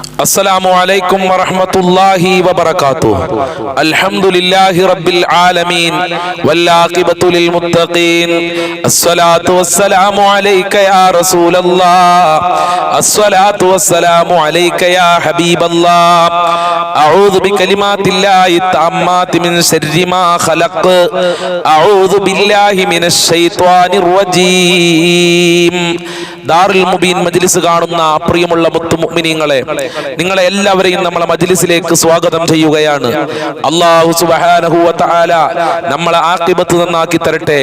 السلام عليكم ورحمة الله وبركاته. الحمد لله رب العالمين والعاقبة للمتقين. الصلاة والسلام عليك يا رسول الله. الصلاة والسلام عليك يا حبيب الله. أعوذ بكلمات الله التامات من شر ما خلق. أعوذ بالله من الشيطان الرجيم. ദാറുൽ മുബീൻ മജ്ലിസ് കാണുന്ന പ്രിയമുള്ള മുത്തുമുഅ്മിനീങ്ങളെ, നിങ്ങളെ എല്ലാവരെയും നമ്മളെ മജ്ലിസിലേക്ക് സ്വാഗതം ചെയ്യുകയാണ്. അല്ലാഹു സുബ്ഹാനഹു വ തആല നമ്മളെ ആഖിബത്ത് നന്നാക്കി തരട്ടെ.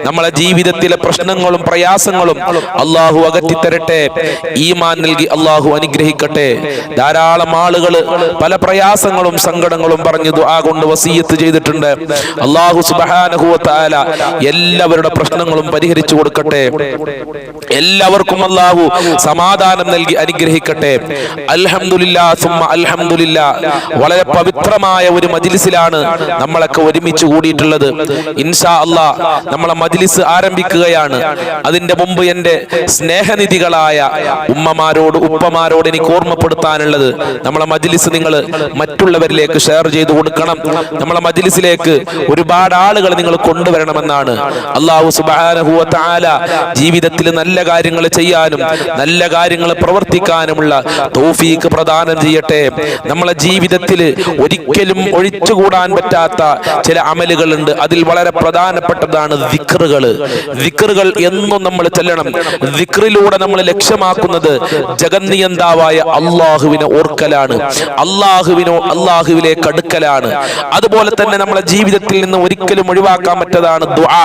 നമ്മളെ ജീവിതത്തിലെ പ്രശ്നങ്ങളും പ്രയാസങ്ങളും അല്ലാഹു അകറ്റി തരട്ടെ. ഈമാൻ നൽകി അല്ലാഹു അനുഗ്രഹിക്കട്ടെ. ധാരാളം ആളുകൾ പല പ്രയാസങ്ങളും സങ്കടങ്ങളും പറഞ്ഞു ദുആ കൊണ്ട് വസിയത്ത് ചെയ്തിട്ടുണ്ട്. അല്ലാഹു സുബ്ഹാനഹു വ തആല എല്ലാവരുടെ പ്രശ്നങ്ങളും പരിഹരിച്ചു കൊടുക്കട്ടെ. എല്ലാവർക്കും അല്ലാഹു സമാധാനം നൽകി അനുഗ്രഹിക്കട്ടെ. അൽഹംദുലില്ലാ സുമ്മ അൽഹംദുലില്ലാ. വളരെ പവിത്രമായ ഒരു മജ്ലിസിലാണ് നമ്മളൊക്കെ ഒരുമിച്ച് കൂടിയിട്ടുള്ളത്. ഇൻഷാ അല്ലാഹ് നമ്മളെ മജ്ലിസ് ആരംഭിക്കുകയാണ്. അതിന്റെ മുമ്പ് എൻ്റെ സ്നേഹനിധികളായ ഉമ്മമാരോട് ഉപ്പമാരോട് എനിക്ക് ഓർമ്മപ്പെടുത്താനുള്ളത്, നമ്മളെ മജ്ലിസ് നിങ്ങൾ മറ്റുള്ളവരിലേക്ക് ഷെയർ ചെയ്തു കൊടുക്കണം. നമ്മളെ മജ്ലിസിലേക്ക് ഒരുപാട് ആളുകൾ നിങ്ങൾ കൊണ്ടുവരണമെന്നാണ്. അല്ലാഹു സുബ്ഹാനഹു വ തആല ജീവിതത്തിൽ നല്ല കാര്യങ്ങൾ ചെയ്യാനും നല്ല കാര്യങ്ങൾ പ്രവർത്തിക്കാനുമുള്ള തൗഫീഖ് പ്രദാനം ചെയ്യട്ടെ. നമ്മളെ ജീവിതത്തിൽ ഒരിക്കലും ഒഴിച്ചുകൂടാൻ പറ്റാത്ത ചില അമലുകളുണ്ട്. അതിൽ വളരെ പ്രധാനപ്പെട്ടതാണ് ദിക്റുകൾ. ദിക്റുകൾ എന്നും നമ്മൾ ചെല്ലണം. ദിക്റിലൂടെ നമ്മൾ ലക്ഷ്യമാക്കുന്നത് ജഗന്നിയന്താവായ അള്ളാഹുവിനെ ഓർക്കലാണ്, അള്ളാഹുവിലേക്ക് അടുക്കലാണ്. അതുപോലെ തന്നെ നമ്മളെ ജീവിതത്തിൽ നിന്ന് ഒരിക്കലും ഒഴിവാക്കാൻ പറ്റതാണ് ദുആ.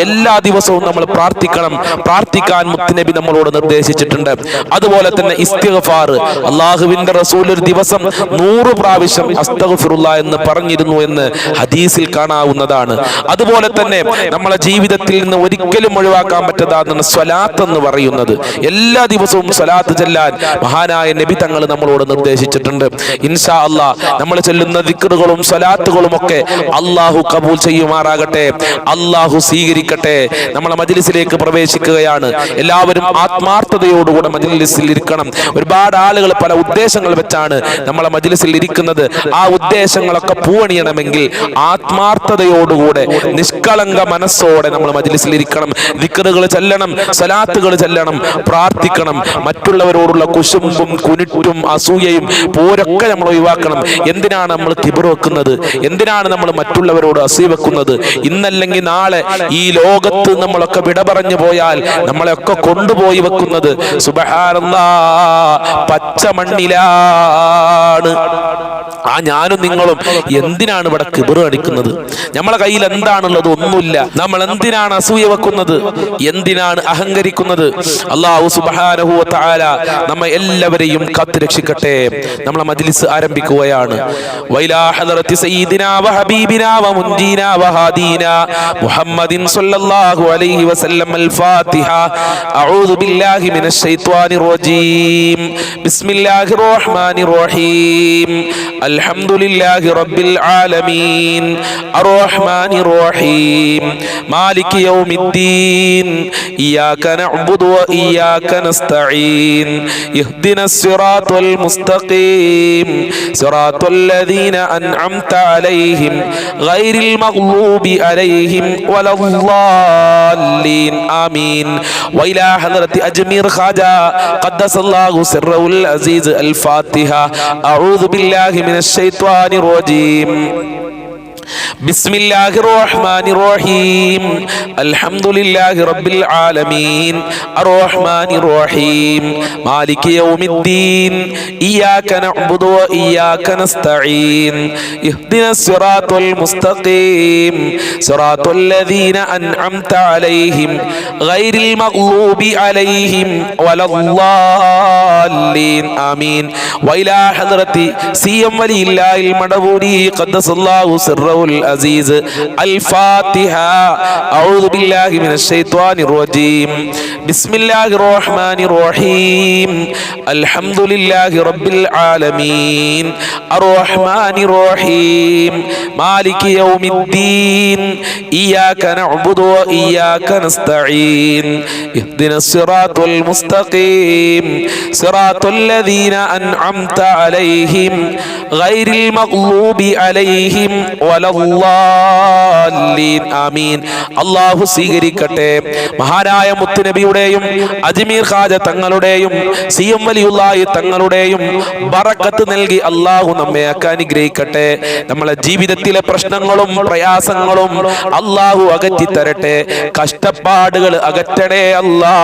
എല്ലാ ദിവസവും നമ്മൾ പ്രാർത്ഥിക്കണം. പ്രാർത്ഥിക്കാൻ മുത്തുനബി നമ്മളോട് നിർദ്ദേശിച്ചിട്ടുണ്ട്. അതുപോലെ തന്നെ ഇസ്തിഗ്ഫാർ. അല്ലാഹുവിന്റെ റസൂൽ ഒരു ദിവസം 100 പ്രാവശ്യം അസ്തഗ്ഫിറുല്ലാ എന്ന് പറഞ്ഞിരുന്നു എന്ന് ഹദീസിൽ കാണാവുന്നതാണ്. അതുപോലെ തന്നെ നമ്മളെ ജീവിതത്തിൽ നിന്ന് ഒരിക്കലും ഒഴിവാക്കാൻ പറ്റാത്തതാണ് സ്വലാത്ത് എന്ന് പറയുന്നത്. എല്ലാ ദിവസവും സ്വലാത്ത് ചെല്ലാൻ മഹാനായ നബി തങ്ങൾ നമ്മളോട് നിർദ്ദേശിച്ചിട്ടുണ്ട്. ഇൻഷാ അല്ലാഹ് നമ്മൾ ചൊല്ലുന്ന ദിക്റുകളും സ്വലാത്തുകളും ഒക്കെ അല്ലാഹു കബൂൽ ചെയ്യുമാറാകട്ടെ, അല്ലാഹു സ്വീകരിക്കട്ടെ. നമ്മളെ മജ്ലിസിലേക്ക് പ്രവേശിക്കുകയാണ്. എല്ലാവരും ആത്മാർത്ഥതയോടുകൂടെ മജ്ലിസിൽ ഇരിക്കണം. ഒരുപാട് ആളുകൾ പല ഉദ്ദേശങ്ങൾ വെച്ചാണ് നമ്മളെ മജ്ലിസിൽ ഇരിക്കുന്നത്. ആ ഉദ്ദേശങ്ങളൊക്കെ പൂവണിയണമെങ്കിൽ ആത്മാർത്ഥതയോടുകൂടെ നിഷ്കളങ്ക മനസ്സോടെ നമ്മൾ മജ്ലിസിൽ ഇരിക്കണം. ദിക്റുകൾ ചെല്ലണം, സ്വലാത്തുകൾ ചെല്ലണം, പ്രാർത്ഥിക്കണം. മറ്റുള്ളവരോടുള്ള കുശുമ്പും കുനിട്ടും അസൂയയും പോരൊക്കെ നമ്മൾ ഒഴിവാക്കണം. എന്തിനാണ് നമ്മൾ കിബർ വെക്കുന്നത്? എന്തിനാണ് നമ്മൾ മറ്റുള്ളവരോട് അസൂയ വെക്കുന്നത്? ഇന്നല്ലെങ്കിൽ നാളെ ഈ ലോകത്ത് നമ്മളൊക്കെ വിട പറഞ്ഞു പോയാൽ നമ്മളെയൊക്കെ കൊണ്ടുപോയി വെക്കുന്നത് സുബ്ഹാനല്ലാഹ് പച്ച മണ്ണിലാണ്. ആ ഞാനും നിങ്ങളും എന്തിനാണ് ഇവിടെ കിബർ കാണിക്കുന്നത്? നമ്മളെ കയ്യിൽ എന്താണുള്ളത്? ഒന്നുമില്ല. നമ്മൾ എന്തിനാണ് അസൂയ വെക്കുന്നത്? എന്തിനാണ് അഹങ്കരിക്കുന്നത്? അല്ലാഹു സുബ്ഹാനഹു വ തആല നമ്മെ എല്ലാവരെയും കാത്തുരക്ഷിക്കട്ടെ. നമ്മളെ മജ്ലിസ് ആരംഭിക്കുകയാണ്. വൈലാ ഹദറത്തി സയ്യിദിനാ വ ഹബീബിനാ വ മുൻജീനാ വ ഹാദീനാ മുഹമ്മദിൻ സ്വല്ലല്ലാഹു അലൈഹി വസല്ലം. അൽ ഫാത്തിഹ. അഊദു ബില്ലാഹി മിനശ് ശൈത്വാനിർ റജീം. ബിസ്മില്ലാഹിർ റഹ്മാനിർ റഹീം. അൽഹംദുലില്ലാഹി റബ്ബിൽ ആലമീൻ അർറഹ്മാനിർ റഹീം മാലികി യൗമിദ്ദീൻ ഇയ്യാക നഅ്ബുദു വ ഇയ്യാക നസ്തഈൻ ഇഹ്ദിനസ് സിറാത്തൽ മുസ്തഖീം സിറാത്തൽ ലദീന അൻഅംത അലൈഹിം ഗൈറിൽ മഗ്ലൂബി അലൈഹിം വലദ്ദാല്ലീൻ. ആമീൻ. വഇലാ ഹദറത്തി അജ്മീർ ഖാജ ഖദ്ദസല്ലാഹു സിർറഹുൽ അസീസ്. അൽ ഫാത്തിഹ. അഊദു ബില്ലാഹി മിനശ് ശൈത്വാനിർ റജീം. ബിസ്മില്ലാഹിർ റഹ്മാനിർ റഹീം. അൽഹംദുലില്ലാഹി റബ്ബിൽ ആലമീൻ അർറഹ്മാനിർ റഹീം മാലികി യൗമിദ്ദീൻ ഇയ്യാക നഅ്ബുദു വ ഇയ്യാക നസ്തഈൻ ഇഹ്ദിനസ് സിറാത്തൽ മുസ്തഖീം സിറാത്തൽ ലദീന അൻഅംത അലൈഹിം ഗൈറിൽ മഗ്ലൂബി അലൈഹിം വലദ്ദാല്ലീൻ. ആമീൻ. വഇലാ ഹദറത്തി സിയം വലില്ലാഹിൽ മദബൂരി ഖദ്ദസല്ലാഹു സിർറഹു വജിഹുൽ അസീസ്. അൽ ഫാത്തിഹ. അഊദു ബില്ലാഹി മിനശ് ശൈത്വാനിർ റജീം. ബിസ്മില്ലാഹിർ റഹ്മാനിർ റഹീം. അൽഹംദുലില്ലാഹി റബ്ബിൽ ആലമീൻ അർറഹ്മാനിർ റഹീം മാലികി യൗമിദ്ദീൻ ഇയ്യാക നഅ്ബുദു വഇയ്യാക നസ്തഈൻ ഇഹ്ദിനസ് സിറാത്തുൽ മുസ്തഖീം സിറാത്തുൽ ലദീന അൻഅംത അലൈഹിം ഗൈറിൽ മഗ്ലൂബി അലൈഹിം വലദ്ദാല്ലീൻ. ആമീൻ. അല്ലാഹു സ്വീകരിക്കട്ടെ. മഹാനായ മുത്തുനബിയുടെയും അജ്മീർ ഖാജ തങ്ങളുടെയും സിഎം വലിയുള്ളാഹി തങ്ങളുടെയും ബറക്കത്ത് നൽകി അല്ലാഹു നമ്മെ അനുഗ്രഹിക്കട്ടെ. നമ്മളെ ജീവിതത്തിലെ പ്രശ്നങ്ങളും പ്രയാസങ്ങളും അല്ലാഹു അകറ്റി തരട്ടെ. കഷ്ടപ്പാടുകൾ അകറ്റണേ അല്ലാ,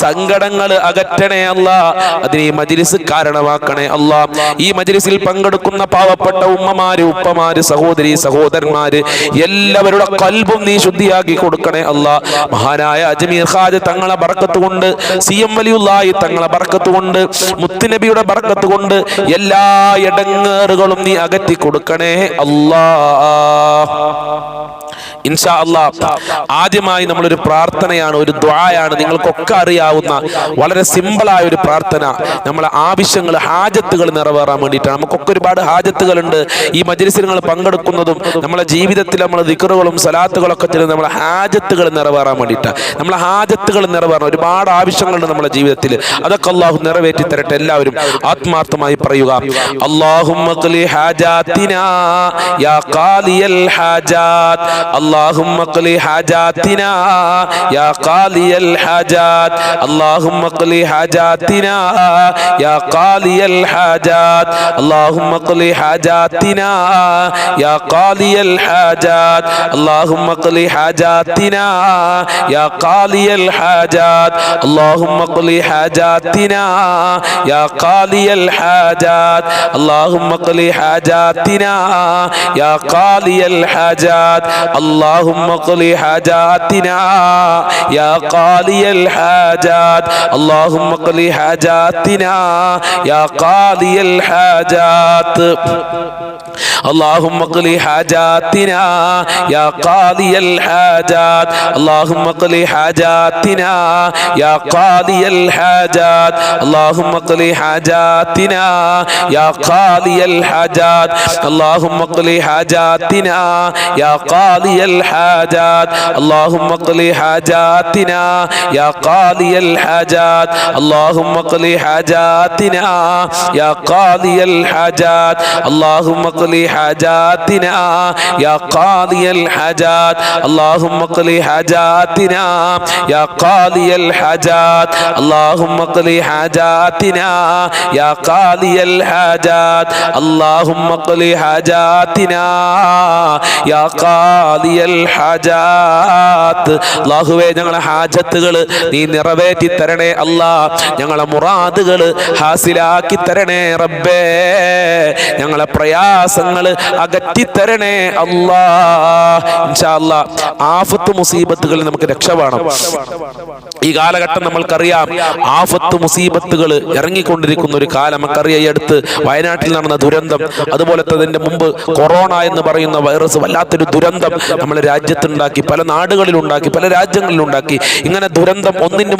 സങ്കടങ്ങൾ അകറ്റണേ അല്ലാ. അതിന് ഈ മജ്ലിസ് കാരണമാക്കണേ അല്ലാ. ഈ മജ്ലിസിൽ പങ്കെടുക്കുന്ന പാവപ്പെട്ട ഉമ്മമാര്, ഉപ്പമാര്, സഹോദരി സഹോദരന്മാര് എല്ലാവരുടെ ഖൽബും നീ ശുദ്ധിയാക്കി കൊടുക്കണേ അല്ലാ. മഹാനായ അജ്മീർ ഖാജ തങ്ങളെ ബറക്കത്ത് കൊണ്ട്, സിഎം വലിയുള്ളാഹി തങ്ങളെ ബറക്കത്ത് കൊണ്ട്, മുത്തുനബിയുടെ ബറക്കത്ത് കൊണ്ട് എല്ലാ ഇടങ്ങേറുകളും നീ അകറ്റി കൊടുക്കണേ അല്ലാ. ഇൻഷാ അല്ലാഹ് ആദ്യമായി നമ്മളൊരു പ്രാർത്ഥനയാണ്, ഒരു ദുആയാണ്. നിങ്ങൾക്കൊക്കെ അറിയാവുന്ന വളരെ സിമ്പിളായ ഒരു പ്രാർത്ഥന. നമ്മളെ ആവശ്യങ്ങൾ, ഹാജത്തുകൾ നിറവേറാൻ വേണ്ടിയിട്ടാണ്. നമുക്കൊക്കെ ഒരുപാട് ഹാജത്തുകളുണ്ട്. ഈ മജ്ലിസിൽ നിങ്ങൾ പങ്കെടുക്കുന്നതും നമ്മളെ ജീവിതത്തിൽ നമ്മൾ ദിക്റുകളും സലാത്തുകളൊക്കെ ചെയ്യുന്നത് നമ്മളെ ഹാജത്തുകൾ നിറവേറാൻ വേണ്ടിയിട്ടാണ്. നമ്മളെ ഹാജത്തുകൾ നിറവേറണം. ഒരുപാട് ആവശ്യങ്ങളുണ്ട് നമ്മുടെ ജീവിതത്തിൽ. അതൊക്കെ അല്ലാഹു നിറവേറ്റി തരട്ടെ. എല്ലാവരും ആത്മാർത്ഥമായി പറയുക. അല്ലാഹുമ്മ ഖ്ലി ഹാജാതിനാ യാ ഖാലിയൽ ഹാജാത്ത്. اللهم اقضِ حاجاتنا يا قاضي الحاجات. اللهم اقضِ حاجاتنا يا قاضي الحاجات. اللهم اقضِ حاجاتنا يا قاضي الحاجات. اللهم اقضِ حاجاتنا يا قاضي الحاجات. اللهم اقضِ حاجاتنا يا قاضي الحاجات. اللهم اقضِ حاجاتنا يا قاضي الحاجات. اللهم اقضِ حاجاتنا يا قاضي الحاجات. اللهم اقضِ حاجاتنا يا قاضي الحاجات. اللهم اقضِ حاجاتنا يا قاضي الحاجات. اللهم اقضِ حاجاتنا يا قاضي الحاجات. اللهم اقضِ حاجاتنا يا قاضي الحاجات. اللهم اقضِ حاجاتنا يا قاضي الحاجات. اللهم اقضِ حاجاتنا يا قاضي الحاجات. اللهم اقضِ حاجاتنا يا قاضي الحاجات. اللهم اقضِ حاجاتنا يا قاضي الحاجات. اللهم اقضِ حاجاتنا يا قاضي الحاجات. اللهم اقضِ حاجاتنا يا قاضي الحاجات. اللهم اقضِ حاجاتنا يا قاضي الحاجات. അല്ലാഹുവേ ഞങ്ങളെ ഹാജത്തുകൾ നീ നിറവേറ്റി തരണേ അല്ലാ. ഞങ്ങളെ മുറാദുകൾ ഹാസിലാക്കി തരണേ റബ്ബേ. ഞങ്ങളെ പ്രയാസങ്ങൾ അകറ്റിത്തരണേ അല്ലാ. ഇൻഷാ അല്ലാ ആഫത്ത് മുസീബത്തുകളിൽ നമുക്ക് രക്ഷ വേണം. ഈ കാലഘട്ടം നമ്മൾക്കറിയാം. ആഫത്ത് മുസീബത്തുകൾ ഇറങ്ങിക്കൊണ്ടിരിക്കുന്ന ഒരു കാലം നമുക്കറിയാം. ഈ അടുത്ത് വയനാട്ടിൽ നടന്ന ദുരന്തം, അതുപോലെ തന്നെ മുമ്പ് കൊറോണ എന്ന് പറയുന്ന വൈറസ് വല്ലാത്തൊരു ദുരന്തം നമ്മുടെ രാജ്യത്തുണ്ടാക്കി, പല നാടുകളിലുണ്ടാക്കി, പല രാജ്യങ്ങളിലുണ്ടാക്കി. ഇങ്ങനെ ദുരന്തം ഒന്നിന്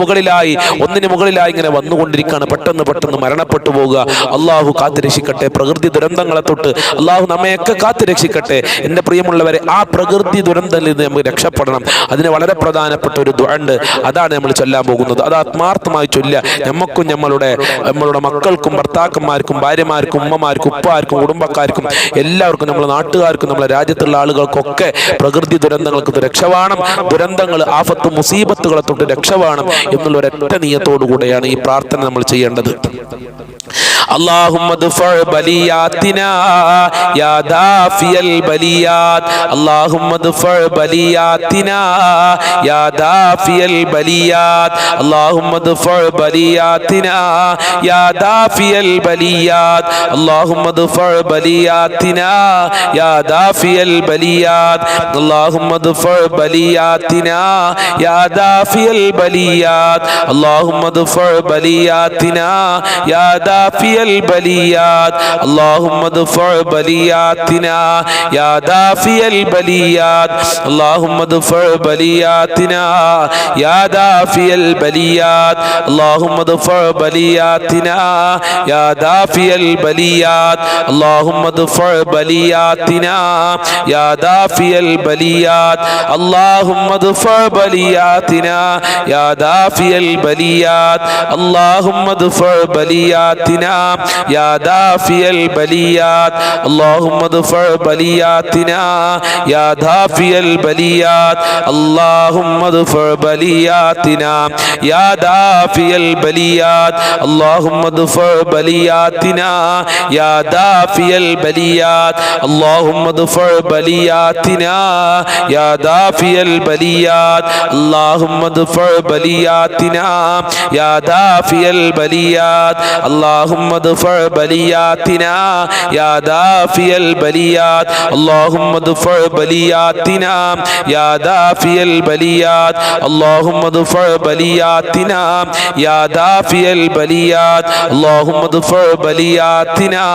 മുകളിലായി ഇങ്ങനെ വന്നുകൊണ്ടിരിക്കുകയാണ്. പെട്ടെന്ന് മരണപ്പെട്ടു പോകുക. അള്ളാഹു കാത്തുരക്ഷിക്കട്ടെ. പ്രകൃതി ദുരന്തങ്ങളെ തൊട്ട് അള്ളാഹു നമ്മയൊക്കെ കാത്തുരക്ഷിക്കട്ടെ. എൻ്റെ പ്രിയമുള്ളവരെ, ആ പ്രകൃതി ദുരന്തത്തിൽ നിന്ന് നമുക്ക് രക്ഷപ്പെടണം. അതിന് വളരെ പ്രധാനപ്പെട്ട ഒരു ദുആ ഉണ്ട്. അതാണ് നമ്മൾ ചൊല്ലാൻ പോകുന്നത്. അത് ആത്മാർത്ഥമായി ചൊല്ലുക. നമുക്കും നമ്മളുടെ മക്കൾക്കും ഭർത്താക്കന്മാർക്കും ഭാര്യമാർക്കും ഉമ്മമാർക്കും ഉപ്പാർക്കും കുടുംബക്കാർക്കും എല്ലാവർക്കും, നമ്മുടെ നാട്ടുകാർക്കും നമ്മുടെ രാജ്യത്തുള്ള ആളുകൾക്കൊക്കെ പ്രകൃതി ദുരന്തങ്ങൾക്ക് രക്ഷവാണം. ദുരന്തങ്ങൾ, ആഫത്ത് മുസീബത്തുകളെ തൊട്ട് രക്ഷവാണം എന്നുള്ള ഒരൊറ്റ നിയത്തോടു കൂടെയാണ് ഈ പ്രാർത്ഥന നമ്മൾ ചെയ്യേണ്ടത്. اللهم ادفع بلياتنا يا دافي البليات. اللهم ادفع بلياتنا يا دافي البليات. اللهم ادفع بلياتنا يا دافي البليات. اللهم ادفع بلياتنا يا دافي البليات. اللهم ادفع بلياتنا يا دافع البليات اللهم ادفع بلياتنا يا دافع البليات اللهم ادفع بلياتنا يا دافع البليات اللهم ادفع بلياتنا يا دافع البليات اللهم ادفع بلياتنا يا دافع البليات اللهم ادفع بلياتنا يا دافع البليات اللهم ادفع بلياتنا يا دافع البليات اللهم ادفع بلياتنا يا دافع البليات اللهم ادفع بلياتنا يا دافع البليات اللهم ادفع بلياتنا يا دافع البليات اللهم ادفع بلياتنا يا دافع البليات اللهم ادفع بلياتنا يا دافع البليات اللهم ادفع بلياتنا يا دافع البليات اللهم ادفع بلياتنا يا دافع البليات اللهم ادفع بلياتنا يا دافع البليات اللهم ادفع بلياتنا يا دافع البليات اللهم ادفع بلياتنا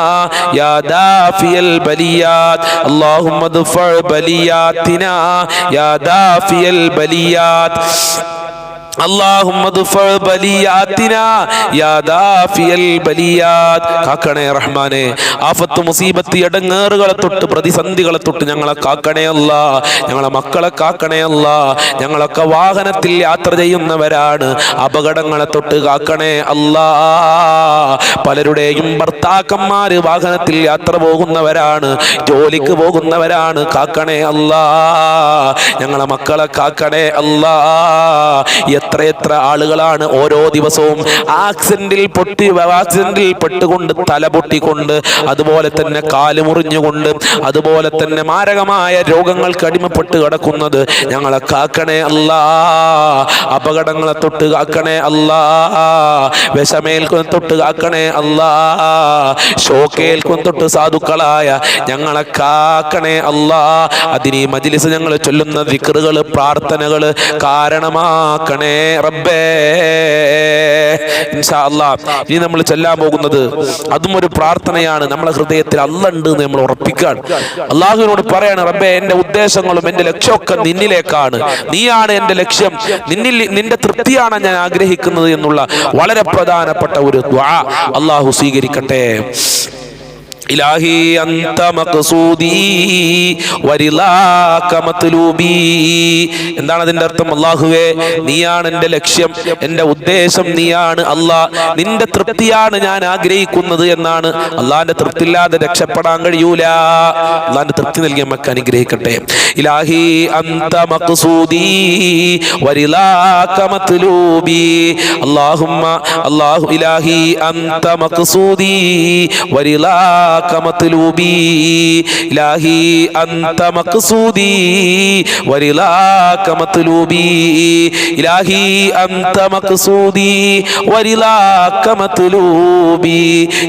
يا دافع البليات اللهم ادفع بلياتنا يا دافع البليات اللهم ادفع بلياتنا يا دافع البليات കാക്കണേ റഹ്മാനേ ആഫത്ത് മുസീബത്ത് ഇടങ്ങേറുകളെ തൊട്ട് പ്രതിസന്ധികളെ തൊട്ട് ഞങ്ങളെ കാക്കണേ അല്ലാ ഞങ്ങളെ മക്കളെ കാക്കണേ അല്ലാ ഞങ്ങളൊക്കെ വാഹനത്തിൽ യാത്ര ചെയ്യുന്നവരാണ് അപകടങ്ങളെ തൊട്ട് കാക്കണേ അല്ലാ പലരുടെയും ഭർത്താക്കന്മാര് വാഹനത്തിൽ യാത്ര പോകുന്നവരാണ് ജോലിക്ക് പോകുന്നവരാണ് കാക്കണേ അല്ലാ ഞങ്ങളെ മക്കളെ കാക്കണേ അല്ലാ എത്ര ആളുകളാണ് ഓരോ ദിവസവും ആക്സിഡന്റിൽ പെട്ടുകൊണ്ട് തല പൊട്ടിക്കൊണ്ട് അതുപോലെ തന്നെ കാല് മുറിഞ്ഞുകൊണ്ട് അതുപോലെ തന്നെ മാരകമായ രോഗങ്ങൾക്ക് അടിമപ്പെട്ട് കിടക്കുന്നത് ഞങ്ങളെ കാക്കണേ അല്ലാ അപകടങ്ങളെ തൊട്ട് കാക്കണേ അല്ലാ വിഷമേൽക്കുന്ന തൊട്ട് കാക്കണേ അല്ലാ ഷോക്കേൽക്കുന്ന തൊട്ട് സാധുക്കളായ ഞങ്ങളെ കാക്കണേ അല്ലാ അതിന് ഈ മജ്ലിസ് ഞങ്ങൾ ചൊല്ലുന്ന ദിക്റുകൾ പ്രാർത്ഥനകൾ കാരണമാക്കണേ റബ്ബേ ഇൻഷാ അല്ലാഹ് ഇനി നമ്മൾ ചൊല്ലാൻ പോകുന്നത് അതും ഒരു പ്രാർത്ഥനയാണ് നമ്മളെ ഹൃദയത്തിൽ അല്ലാഹ് ഉണ്ട് എന്ന് നമ്മൾ ഉറപ്പിക്കാൻ അല്ലാഹുവിനോട് പറയാണ് റബ്ബേ എന്റെ ഉദ്ദേശങ്ങളും എന്റെ ലക്ഷ്യമൊക്കെ നിന്നിലേക്കാണ് നീയാണ് എന്റെ ലക്ഷ്യം നിന്റെ തൃപ്തിയാണ് ഞാൻ ആഗ്രഹിക്കുന്നത് എന്നുള്ള വളരെ പ്രധാനപ്പെട്ട ഒരു ദുആ അല്ലാഹു സ്വീകരിക്കട്ടെ ഇലാഹി അന്ത മഖ്സൂദി വരിളാക മത്ലൂബി എന്താണ് അതിന്റെ അർത്ഥം അല്ലാഹുവേ നീയാണ് എൻ്റെ ലക്ഷ്യം എൻ്റെ ഉദ്ദേശം നീയാണ് അല്ലാഹ് നിന്റെ തൃപ്തിയാണ് ഞാൻ ആഗ്രഹിക്കുന്നത് എന്നാണ് അല്ലാഹുവിന്റെ തൃപ്തി ഇല്ലാതെ രക്ഷപ്പെടാൻ കഴിയൂല അല്ലാഹുവിന്റെ തൃപ്തി നൽകി നമുക്ക് അനുഗ്രഹിക്കട്ടെ ഇലാഹി അന്ത മഖ്സൂദി വരിളാക മത്ലൂബി അല്ലാഹു ഇലാഹി അന്ത മഖ്സൂദി വരിളാക مطلوبي إلهي أنت مقصودي ورضاك مطلوبي إلهي أنت مقصودي ورضاك مطلوبي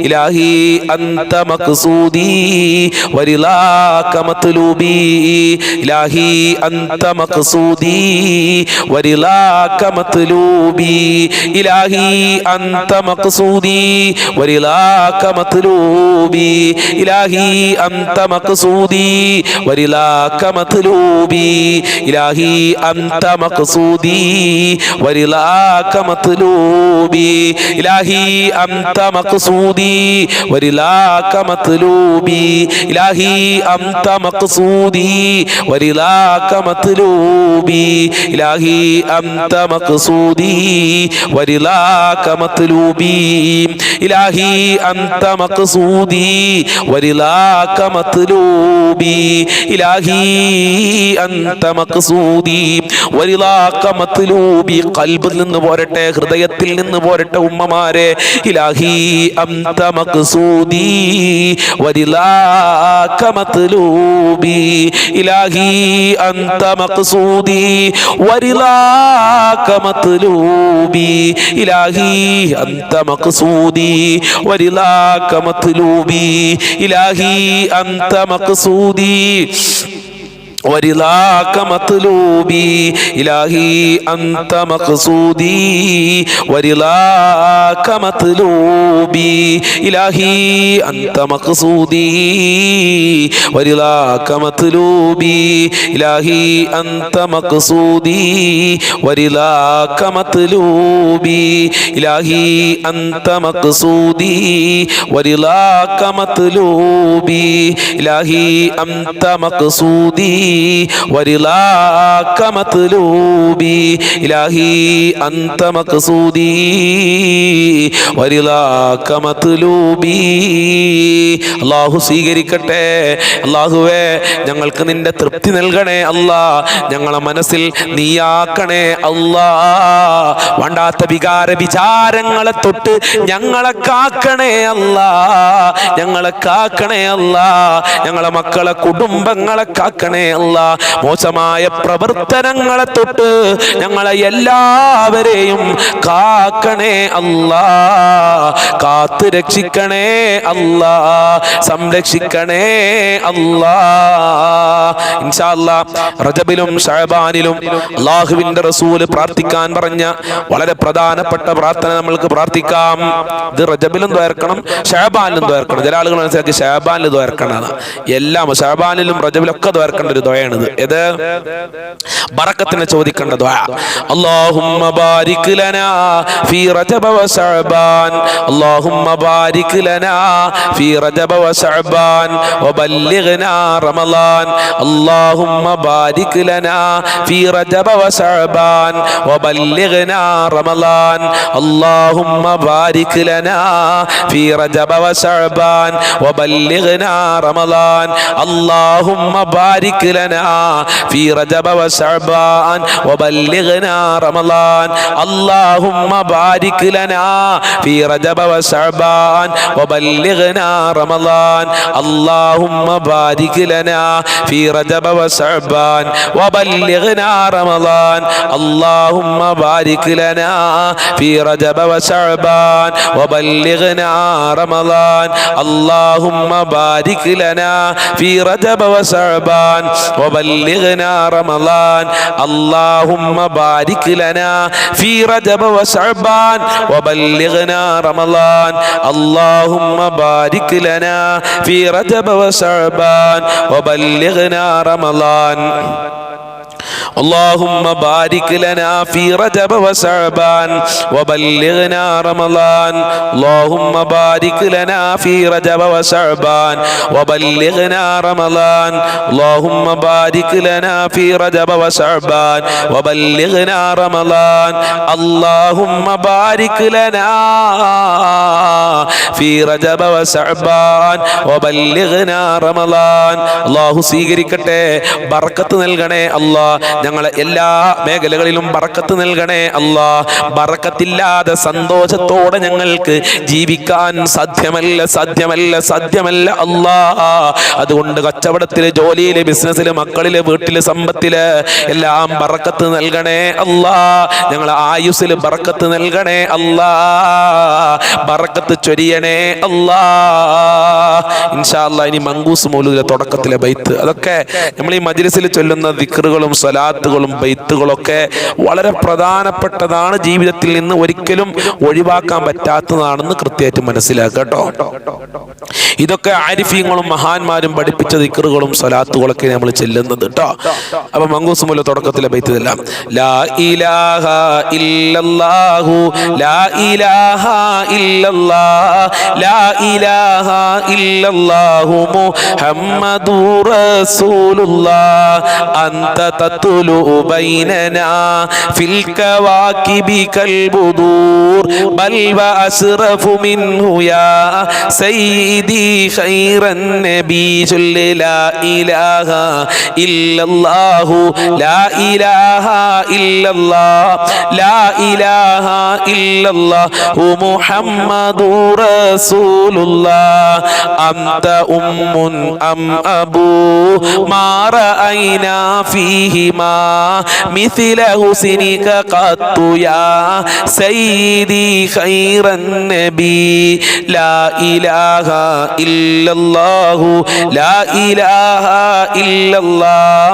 إلهي أنت مقصودي ورضاك مطلوبي إلهي أنت مقصودي ورضاك مطلوبي إلهي أنت مقصودي ورضاك مطلوبي إلهي أنت مقصودي ورضاك مطلوبي إلهي أنت مقصودي ورضاك مطلوبي إلهي أنت مقصودي ورضاك مطلوبي إلهي أنت مقصودي ورضاك مطلوبي إلهي أنت مقصودي ورضاك مطلوبي إلهي أنت مقصودي ورضاك مطلوبي إلهي أنت مقصودي ورضاك مطلوبي قلبിൽ നിന്ന് പോരട്ടെ ഹൃദയത്തിൽ നിന്ന് പോരട്ടെ ഉമ്മമാരെ ഇലാഹി അന്ത മഖ്സൂദി വരിളാക മത്ലൂബി ഇലാഹി അന്ത മഖ്സൂദി വരിളാക മത്ലൂബി ഇലാഹി അന്ത മഖ്സൂദി വരിളാക മത്ലൂബി إلهي أنت مقصودي ورضاك مطلوبي إلهي أنت مقصودي ورضاك مطلوبي إلهي أنت مقصودي ورضاك مطلوبي إلهي أنت مقصودي ورضاك مطلوبي إلهي أنت مقصودي ورضاك مطلوبي إلهي أنت مقصودي ورضاك مطلوبي إلهي أنت مقصودي ورضاك مطلوبي. അല്ലാഹു സ്വീകരിക്കട്ടെ. അല്ലാഹുവേ, ഞങ്ങൾക്ക് നിന്റെ തൃപ്തി നൽകണേ അല്ലാ. ഞങ്ങളെ മനസ്സിൽ നീയാക്കണേ അല്ലാ. വേണ്ടാത്ത വികാര വിചാരങ്ങളെ തൊട്ട് ഞങ്ങളെ കാക്കണേ അല്ലാ. ഞങ്ങളെ കാക്കണേ അല്ലാ. ഞങ്ങളെ മക്കളെ കുടുംബങ്ങളെ കാക്കണേ അല്ലാ. മോശമായ പ്രവർത്തനങ്ങളെ തൊട്ട് ഞങ്ങളെ എല്ലാവരെയും കാക്കണേ അല്ലാ. കാത്തു രക്ഷിക്കണേ അല്ലാ. സംരക്ഷിക്കണേ അല്ലാ. ഇൻഷാ അല്ലാഹ് റജബിലും ശഅബാനിലും അല്ലാഹുവിന്റെ റസൂല് പ്രാർത്ഥിക്കാൻ പറഞ്ഞ വളരെ പ്രധാനപ്പെട്ട പ്രാർത്ഥന നമ്മൾക്ക് പ്രാർത്ഥിക്കാം. ഇത് റജബിലും ദ്വാരക്കണം, ശഅബാനിലും ദ്വാരക്കണം. ചില ആളുകൾ മനസ്സിലാക്കി ശഅബാനിൽ ദ്വാരക്കണം. എല്ലാം ശഅബാനിലും റജബിലൊക്കെ ദ്വാരക്കേണ്ട ഒരു ദ്വയാണിത്. ഇത് ബറക്കത്തിനെ ചോദിക്കേണ്ട ദ്വാ. അല്ലാഹുമ്മ ബാരിക് ലനാ ഫീ റജബ വ ശഅബാൻ അല്ലാഹുമ്മ ബാരിക് ലനാ ഫീ റജബ വ ശഅബാൻ വബല്ലിഗ്നാ റമളാൻ അല്ലാഹുമ്മ ബാരിക് ലനാ ഫീ റജബ വ ശഅബാൻ വബല്ലിഗ്നാ റമളാൻ അല്ലാഹുമ്മ ബാരിക് ലനാ ഫീ റജബ വ ശഅബാൻ വബല്ലിഗ്നാ റമളാൻ അല്ലാഹുമ്മ ബാരിക് ലനാ ഫീ റജബ വ ശഅബാൻ വബല്ലിഗ്നാ റമളാൻ അല്ലാഹുമ്മ ബാരിക് ലനാ ഫീ റജബ വ ശഅബാൻ വബല്ലിഗ്നാ റമളാൻ അല്ലാഹുമ്മ ബാരിക് ലനാ ഫീ റജബ വ ശഅബാൻ വബല്ലിഗ്നാ റമളാൻ അല്ലാഹുമ്മ ബാരിക് ലനാ ഫീ റജബ വ ശഅബാൻ വബല്ലിഗ്നാ റമളാൻ അല്ലാഹുമ്മ ബാരിക് ലനാ ഫീ റജബ വ ശഅബാൻ وبلغنا رمضان اللهم بارك لنا في رجب وشعبان وبلغنا رمضان اللهم بارك لنا في رجب وشعبان وبلغنا رمضان اللهم بارك لنا في رجب وشعبان وبلغنا رمضان اللهم بارك لنا في رجب وشعبان وبلغنا رمضان اللهم بارك لنا في رجب وشعبان وبلغنا رمضان اللهم بارك لنا في رجب وشعبان وبلغنا رمضان. അല്ലാഹു സ്വീകരിക്കട്ടെ. ബർക്കത്ത് നൽകണേ അല്ലാ. ഞങ്ങളെ എല്ലാ മേഖലകളിലും ബർക്കത്ത് നൽകണേ അല്ലാ. ബർക്കത്തില്ലാതെ സന്തോഷത്തോടെ ഞങ്ങൾക്ക് ജീവിക്കാൻ സാധ്യമല്ല സാധ്യമല്ല സാധ്യമല്ല അല്ലാ. അതുകൊണ്ട് കച്ചവടത്തില്, ജോലിയില്, ബിസിനസ്സില്, മക്കളില്, വീട്ടില്, സമ്പത്തില് എല്ലാം ബർക്കത്ത് നൽകണേ അല്ലാ. ഞങ്ങളെ ആയുസ്സില് ബർക്കത്ത് നൽകണേ അല്ലാ. ബർക്കത്ത് ചൊരിയണേ അല്ലാ. ഇൻഷാ അല്ലാഹ് ഇനി മങ്കൂസ് മൗലൂദിലെ തുടക്കത്തിലെ ബൈത്ത്, അതൊക്കെ നമ്മൾ ഈ മജ്ലിസിൽ ചൊല്ലുന്ന ദിക്റുകളും സ്വലാത്തുകളും ബൈത്തുകളൊക്കെ വളരെ പ്രധാനപ്പെട്ടതാണ്. ജീവിതത്തിൽ നിന്ന് ഒരിക്കലും ഒഴിവാക്കാൻ പറ്റാത്തതാണെന്ന് കൃത്യമായിട്ട് മനസ്സിലാക്കുക കേട്ടോ. ഇതൊക്കെ ആരിഫീങ്ങളും മഹാന്മാരും പഠിപ്പിച്ച ദിക്റുകളും സ്വലാത്തുകളൊക്കെ നമ്മൾ ചെല്ലുന്നത് കേട്ടോ. അപ്പൊ മങ്കൂസ് മൗലൂദ് തുടക്കത്തിലെ ബൈത്ത് എല്ലാം ലാ ഇലാഹ ഇല്ലല്ലാഹു ലാ ഇലാഹ ഇല്ലല്ലാഹ് ലാ ഇലാഹ ഇല്ലല്ലാഹു മുഹമ്മദുർ റസൂലുള്ളാഹ് അൻത തത്ലു ബൈനനാ ഫിൽ കവാകിബി കൽ ബുദൂർ ബൽ വ അസ്റഫു മിൻഹു യാ സയ്യിദി ഖൈറൻ നബി ലാ ഇലാഹ ഇല്ലല്ലാഹു ലാ ഇലാഹ ഇല്ലല്ലാഹ് ലാ ഇലാഹ ഇല്ലല്ലാഹു മുഹമ്മദുർ റസൂലുള്ളാഹ് أنت أم أم أبو ما رأينا فيهما مثل حسنك قط يا سيدي خير النبي لا إله إلا الله لا إله إلا الله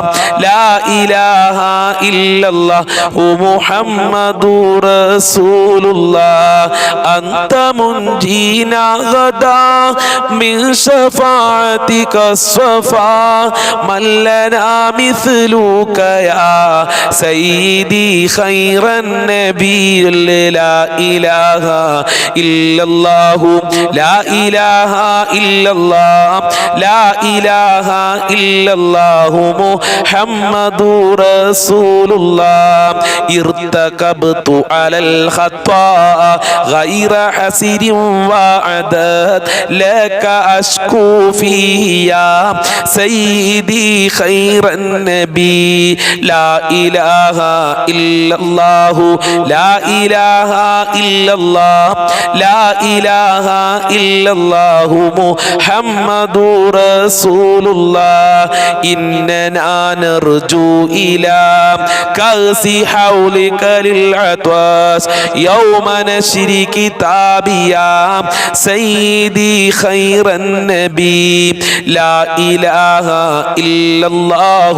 لا إله إلا الله محمد رسول الله أنت منجينا غدا من شفاعتك الصفا من لنا مثلك يا سيدي خير النبي لا إله إلا الله لا إله إلا الله لا إله إلا الله محمد رسول الله ارتكبت على الخطأ غير حسد وعدد لك أشكو فيه يا سيدي خير النبي لا إله إلا الله لا إله إلا الله لا إله إلا الله محمد رسول الله إننا نرجو إلى كأس حولك للعطاس يوم نشر كتابي يا سيدي خير النبي لا إله إلا الله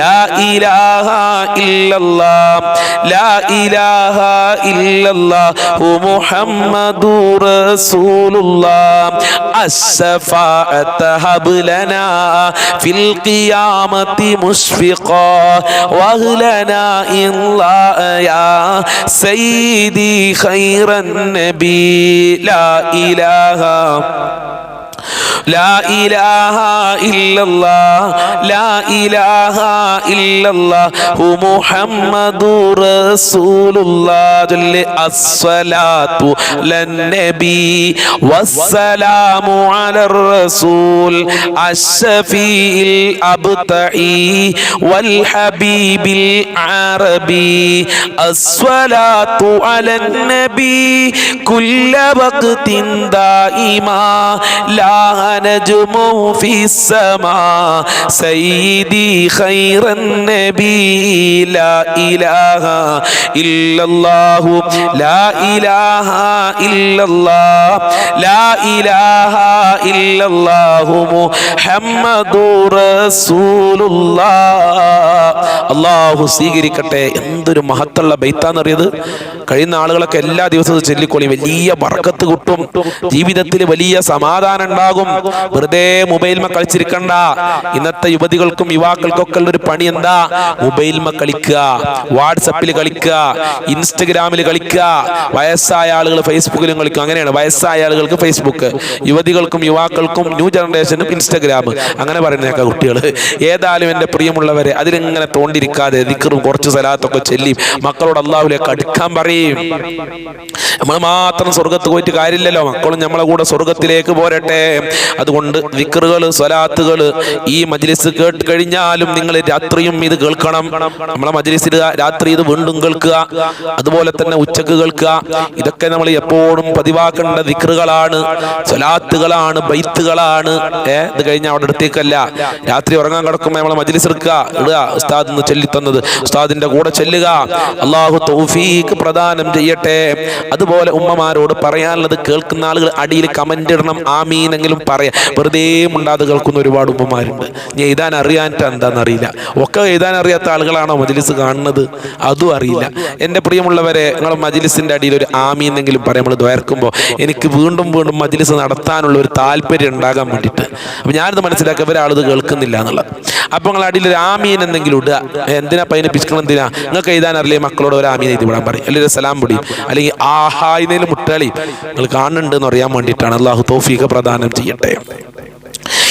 لا إله إلا الله لا إله إلا الله محمد رسول الله الشفاعة هب لنا في القيامة مشفقا واهلنا الله يا سيدي خير النبي لا إله لا إله إلا الله لا إله إلا الله محمد رسول الله الصلاة للنبي والسلام على الرسول الشفيع الأبطعي والحبيب العربي الصلاة على النبي كل وقت دائما لا نجم في السماء سيدي خير النبي لا إله إلا الله لا إله إلا الله لا إله إلا الله محمد رسول الله അല്ലാഹു സ്വീകരിക്കട്ടെ. എന്തൊരു മഹത്തുള്ള ബൈത്താന്നറിയത്. കഴിയുന്ന ആളുകളൊക്കെ എല്ലാ ദിവസവും ചൊല്ലിക്കൊള്ളി. വലിയ ബർക്കത്ത് കിട്ടും, ജീവിതത്തിൽ വലിയ സമാധാനം ഉണ്ടാകും. വെറുതെ മൊബൈൽമ കളിച്ചിരിക്കണ്ട. ഇന്നത്തെ യുവതികൾക്കും യുവാക്കൾക്കൊക്കെ ഉള്ളൊരു പണി എന്താ? മൊബൈൽമ കളിക്കുക, വാട്സപ്പിൽ കളിക്കുക, ഇൻസ്റ്റഗ്രാമിൽ കളിക്കുക. വയസ്സായ ആളുകൾ ഫേസ്ബുക്കിലും കളിക്കും. അങ്ങനെയാണ്, വയസ്സായ ആളുകൾക്ക് ഫേസ്ബുക്ക്, യുവതികൾക്കും യുവാക്കൾക്കും ന്യൂ ജനറേഷനും ഇൻസ്റ്റഗ്രാം, അങ്ങനെ പറയുന്നതൊക്കെ കുട്ടികൾ. ഏതായാലും എൻ്റെ പ്രിയമുള്ളവരെ, അതിലിങ്ങനെ തോണ്ടിരിക്കാതെ ദിക്റും കുറച്ച് സലാത്തൊക്കെ ചൊല്ലി മക്കളോട് അല്ലാഹുവിലേക്ക് അടുക്കാൻ പറയും. നമ്മൾ മാത്രം സ്വർഗത്ത് പോയിട്ട് കാര്യമില്ലല്ലോ, മക്കളും നമ്മളെ കൂടെ സ്വർഗത്തിലേക്ക് പോരട്ടെ. അതുകൊണ്ട് ദിക്റുകൾ സ്വലാത്തുകൾ ഈ മജ്ലിസ് കേട്ട് കഴിഞ്ഞാലും നിങ്ങൾ രാത്രിയും ഇത് കേൾക്കണം. നമ്മളെ മജ്ലിസിൽ രാത്രി ഇത് വീണ്ടും കേൾക്കുക, അതുപോലെ തന്നെ ഉച്ചക്ക് കേൾക്കുക. ഇതൊക്കെ നമ്മൾ എപ്പോഴും പതിവാക്കേണ്ട ദിക്റുകളാണ്, സ്വലാത്തുകളാണ്, ബൈത്തുകളാണ്. ഇത് കഴിഞ്ഞാൽ അവിടെ അടുത്തേക്കല്ല. രാത്രി ഉറങ്ങാൻ കിടക്കുമ്പോൾ നമ്മളെ മജ്ലിസ് എടുക്കുക, ഇടുക, ഉസ്താദ് എന്ന് ചൊല്ലിത്തന്നത് ഉസ്താദിന്റെ കൂടെ ചെല്ലുക. അല്ലാഹു തൗഫീഖ് പ്രദാനം ചെയ്യട്ടെ. അതുപോലെ ഉമ്മമാരോട് പറയാനുള്ളത്, കേൾക്കുന്ന ആളുകൾ അടിയിൽ കമന്റ് ഇടണം, ആമീനെങ്കിലും പറയാം. വെറുതെ ഉണ്ടാതെ കേൾക്കുന്ന ഒരുപാട് ഉമ്മമാരുണ്ട്. ഞാൻ എഴുതാൻ അറിയാനിട്ട് എന്താണെന്നറിയില്ല. ഒക്കെ എഴുതാൻ അറിയാത്ത ആളുകളാണോ മജ്ലിസ് കാണുന്നത്? അതും അറിയില്ല. എൻ്റെ പ്രിയമുള്ളവരെ, നിങ്ങൾ മജ്ലിസിൻ്റെ അടിയിൽ ഒരു ആമീനെങ്കിലും പറയാം. നമ്മൾ ദ്വയർക്കുമ്പോൾ എനിക്ക് വീണ്ടും വീണ്ടും മജ്ലിസ് നടത്താനുള്ള ഒരു താല്പര്യം ഉണ്ടാകാൻ വേണ്ടിയിട്ട്. അപ്പം ഞാനിത് മനസ്സിലാക്കുക, ഒരാളിത് കേൾക്കുന്നില്ല എന്നുള്ളത്. അപ്പോൾ നിങ്ങൾ അടിയിൽ ഒരു ആമീൻ എന്തെങ്കിലും ഇടുക. എന്തിനാ പയ്യനെ പിടിക്കണം? എന്തിനാ? നിങ്ങൾക്ക് എഴുതാൻ അറിയില്ലേ? മക്കളോട് ഒരു ആമീൻ എഴുതി വിടാൻ പറയും, അല്ലെങ്കിൽ സലാം പൊടി, അല്ലെങ്കിൽ ആഹായിനേലും മുട്ടാളി നിങ്ങൾ കാണുന്നുണ്ടെന്ന് അറിയാൻ വേണ്ടിയിട്ടാണ്. അല്ലാഹു തൗഫീഖ് പ്രദാനം ചെയ്യട്ടെ.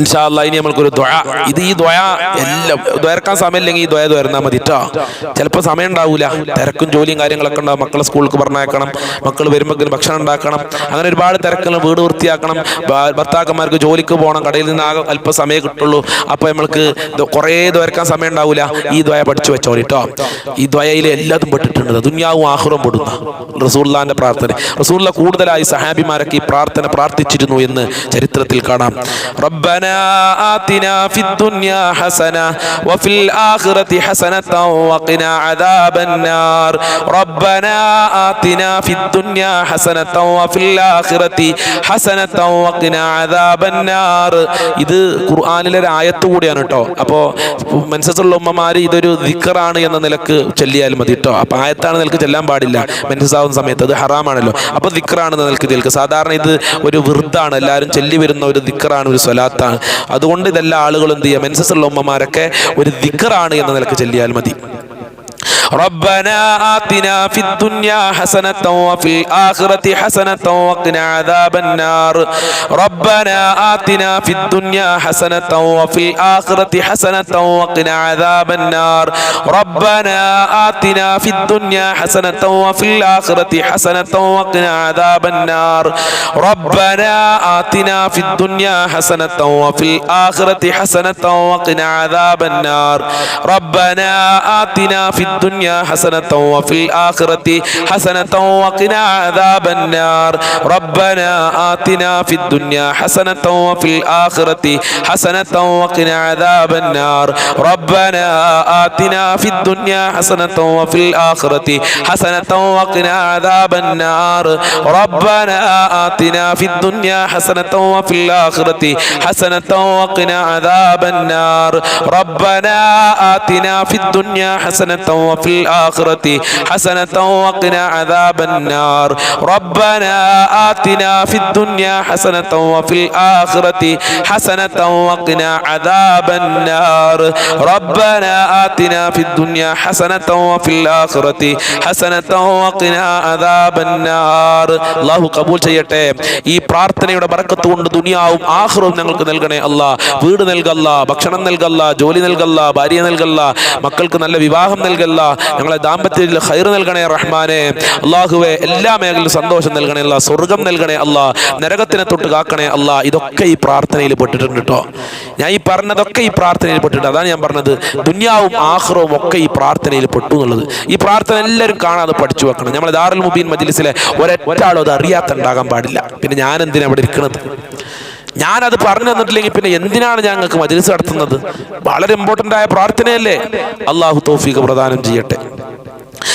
ഇൻഷാ അല്ലാഹ് ഇനി നമ്മൾക്കൊരു ദുആ, ഈ ദുആ എല്ലാം ദ്വയർക്കാൻ സമയമില്ലെങ്കിൽ ഈ ദുആ ദ്വയർന്നാൽ മതി ട്ടോ. ചിലപ്പോൾ സമയം ഉണ്ടാവൂല, തിരക്കും ജോലിയും കാര്യങ്ങളൊക്കെ ഉണ്ടാവും. മക്കളെ സ്കൂൾക്ക് പറഞ്ഞയക്കണം, മക്കൾ വരുമ്പോൾ ഭക്ഷണം ഉണ്ടാക്കണം, അങ്ങനെ ഒരുപാട് തിരക്കുകൾ, വീട് വൃത്തിയാക്കണം, ഭർത്താക്കന്മാർക്ക് ജോലിക്ക് പോകണം, കടയിൽ നിന്ന് ആകെ അല്പം സമയം കിട്ടുള്ളൂ. അപ്പോൾ നമ്മൾക്ക് കുറേ ദ്വയർക്കാൻ സമയം ഉണ്ടാവില്ല. ഈ ദുആ പഠിച്ചു വെച്ചോളി ട്ടോ. ഈ ദുആയിൽ എല്ലാതും പെട്ടിട്ടുണ്ട്, ദുനിയാവും ആഖിറവും പെടുന്ന റസൂലുള്ളാഹിന്റെ പ്രാർത്ഥന. റസൂലുള്ള കൂടുതലായി സഹാബിമാരൊക്കെ ഈ പ്രാർത്ഥന പ്രാർത്ഥിച്ചിരുന്നു എന്ന് ചരിത്രത്തിൽ കാണാം. റബ്ബനാ ആതിനാ ഫിദ്ദുനിയാ ഹസന വഫിൽ ആഖിറതി ഹസനത വഖിനാ അദാബന്നാർ. റബ്ബനാ ആതിനാ ഫിദ്ദുനിയാ ഹസനത വഫിൽ ആഖിറതി ഹസനത വഖിനാ അദാബന്നാർ. ഇത് ഖുർആനിലെ ഒരു ആയത്ത് കൂടിയാണ് കേട്ടോ. അപ്പോൾ മെൻസസുള്ള ഉമ്മമാർ ഇതൊരു ദിക്റാണ് എന്ന നിലക്ക് ചൊല്ലിയാൽ മതി കേട്ടോ. അപ്പോൾ ആയത്താണ് നിലക്ക് ചെല്ലാൻ പാടില്ല മെൻസസാവുന്ന സമയത്ത്, അത് ഹറാമാണല്ലോ. അപ്പോൾ ദിക്റാണെന്ന് നിലക്ക് ചെല്ലുക. സാധാരണ ഇത് ഒരു വിർദാണ്, എല്ലാവരും ചൊല്ലി വരുന്ന ഒരു ദിക്റാണ്, ഒരു സ്വലാത്താണ്. അതുകൊണ്ട് ഇതെല്ലാ ആളുകളും എന്ത് ചെയ്യുക, മെൻസസുള്ള ഉമ്മമാരൊക്കെ ഒരു ദിക്റാണ് എന്ന നിലക്ക് ചൊല്ലിയാൽ മതി. ربنا آتنا في الدنيا حسنة وفي الآخرة حسنة وقنا عذاب النار. ربنا آتنا في الدنيا حسنة وفي الآخرة حسنة وقنا عذاب النار. ربنا آتنا في الدنيا حسنة وفي الآخرة حسنة وقنا عذاب النار. ربنا آتنا في الدنيا حسنة وفي الآخرة حسنة وقنا عذاب النار. ربنا آتنا في الدنيا حسنة وفي الآخرة حسنة وقنا عذاب النار. ربنا آتنا في الدنيا حسنة وفي الآخرة حسنة وقنا عذاب النار. ربنا آتنا في الدنيا حسنة وفي الآخرة حسنة وقنا عذاب النار. ربنا آتنا في الدنيا حسنة وفي الآخرة حسنة وقنا عذاب النار. ربنا آتنا في الدنيا حسنة وفي الآخرة حسنة وقنا عذاب النار. ربنا آتنا في الدنيا حسنة وفي الآخرة حسنة وقنا عذاب النار. ربنا آتنا في الدنيا حسنة وفي الآخرة حسنة وقنا عذاب النار. അല്ലാഹു കബൂൽ ചെയ്യട്ടെ. ഈ പ്രാർത്ഥനയുടെ ബറക്കത്ത് കൊണ്ട് ദുനിയാവും ആഖിറവും ഞങ്ങൾക്ക് നൽകണേ അല്ലാഹ്. വീട് നൽകല്ല, ഭക്ഷണം നൽകല്ല, ജോലി നൽകല്ല, ഭാര്യ നൽകല്ല, മക്കൾക്ക് നല്ല വിവാഹം നൽകല്ല, ഞങ്ങളെ ദാമ്പത്യത്തിൽ ഖൈർ നൽകണേ റഹ്മാനെ. അല്ലാഹുവേ, എല്ലാ മേഖലയിലും സന്തോഷം നൽകണേ അല്ലാ, സ്വർഗം നൽകണേ അല്ലാ, നരകത്തിനെ തൊട്ട് കാക്കണേ അല്ലാ. ഇതൊക്കെ ഈ പ്രാർത്ഥനയിൽ പെട്ടിട്ടുണ്ട് കേട്ടോ. ഞാൻ ഈ പറഞ്ഞതൊക്കെ ഈ പ്രാർത്ഥനയിൽ പെട്ടിട്ടുണ്ട്. അതാണ് ഞാൻ പറഞ്ഞത്, ദുനിയാവും ആഖിറവും ഒക്കെ ഈ പ്രാർത്ഥനയിൽ പെട്ടു എന്നുള്ളത്. ഈ പ്രാർത്ഥന എല്ലാവരും കാണാതെ പഠിച്ചു വെക്കണം. നമ്മളെ ദാറുൽ മുബീൻ മജ്ലിസിലെ ഒരൊറ്റാളും അത് അറിയാത്തുണ്ടാകാൻ പാടില്ല. പിന്നെ ഞാൻ എന്തിനാ ഇവിടെ ഇരിക്കുന്നത്? ഞാനത് പറഞ്ഞു തന്നിട്ടില്ലെങ്കിൽ പിന്നെ എന്തിനാണ് ഞങ്ങൾക്ക് മജ്ലിസ് നടത്തുന്നത്? വളരെ ഇമ്പോർട്ടൻ്റ് ആയ പ്രാർത്ഥനയല്ലേ. അള്ളാഹു തൗഫീഖ് പ്രദാനം ചെയ്യട്ടെ.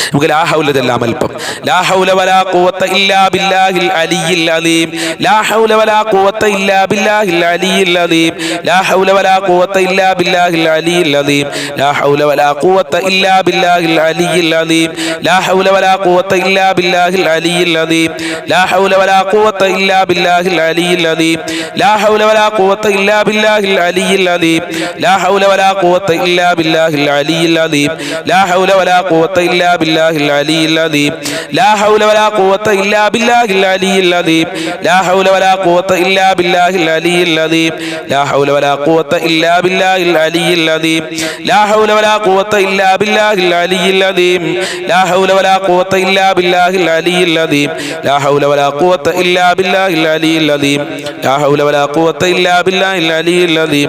നമുക്ക് ലാ ഹൗല ചെല്ലാം അല്പം. ലാ ഹൗല വലാ ഖുവത ഇല്ലാ ബില്ലാഹിൽ അലിയിൽ അലീം. ലാ ഹൗല വലാ ഖുവത ഇല്ലാ ബില്ലാഹിൽ അലിയിൽ അലീം. ലാ ഹൗല വലാ ഖുവത ഇല്ലാ ബില്ലാഹിൽ അലിയിൽ അലീം. ലാ ഹൗല വലാ ഖുവത ഇല്ലാ ബില്ലാഹിൽ അലിയിൽ അലീം. ലാ ഹൗല വലാ ഖുവത ഇല്ലാ ബില്ലാഹിൽ അലിയിൽ അലീം. ലാ ഹൗല വലാ ഖുവത ഇല്ലാ ബില്ലാഹിൽ അലിയിൽ അലീം. ലാ ഹൗല വലാ ഖുവത ഇല്ലാ ബില്ലാഹിൽ അലിയിൽ അലീം. ലാ ഹൗല വലാ ഖുവത ഇല്ലാ ബില്ലാഹിൽ അലിയിൽ അലീം. ലാ ഹൗല വലാ ഖുവത ഇല്ലാ بالله العلي العظيم. لا حول ولا قوة إلا بالله العلي العظيم. لا حول ولا قوة إلا بالله العلي العظيم. لا حول ولا قوة إلا بالله العلي العظيم. لا حول ولا قوة إلا بالله العلي العظيم. لا حول ولا قوة إلا بالله العلي العظيم. لا حول ولا قوة إلا بالله العلي العظيم. لا حول ولا قوة إلا بالله العلي العظيم.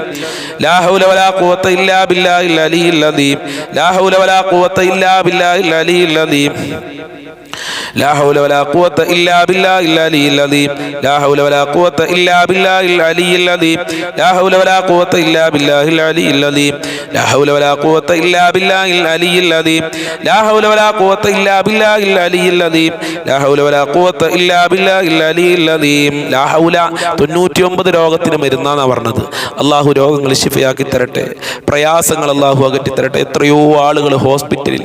لا حول ولا قوة إلا بالله العلي العظيم. لا حول ولا قوة إلا بالله العلي العظيم. لا حول ولا قوة إلا بالله العلي العظيم. لا حول ولا قوة إلا بالله العلي العظيم. لا حول ولا قوة إلا بالله العلي العظيم. لا حول ولا قوة إلا بالله العلي العظيم. لا حول ولا قوة إلا بالله العلي العظيم. لا حول ولا قوة إلا بالله العلي العظيم. لا حول 99 രോഗത്തിന് മരുന്നാണ് പറഞ്ഞത്. അള്ളാഹു രോഗങ്ങൾ ശിഫയാക്കി തരട്ടെ, പ്രയാസങ്ങൾ അള്ളാഹു അകറ്റി തരട്ടെ. എത്രയോ ആളുകൾ ഹോസ്പിറ്റലിൽ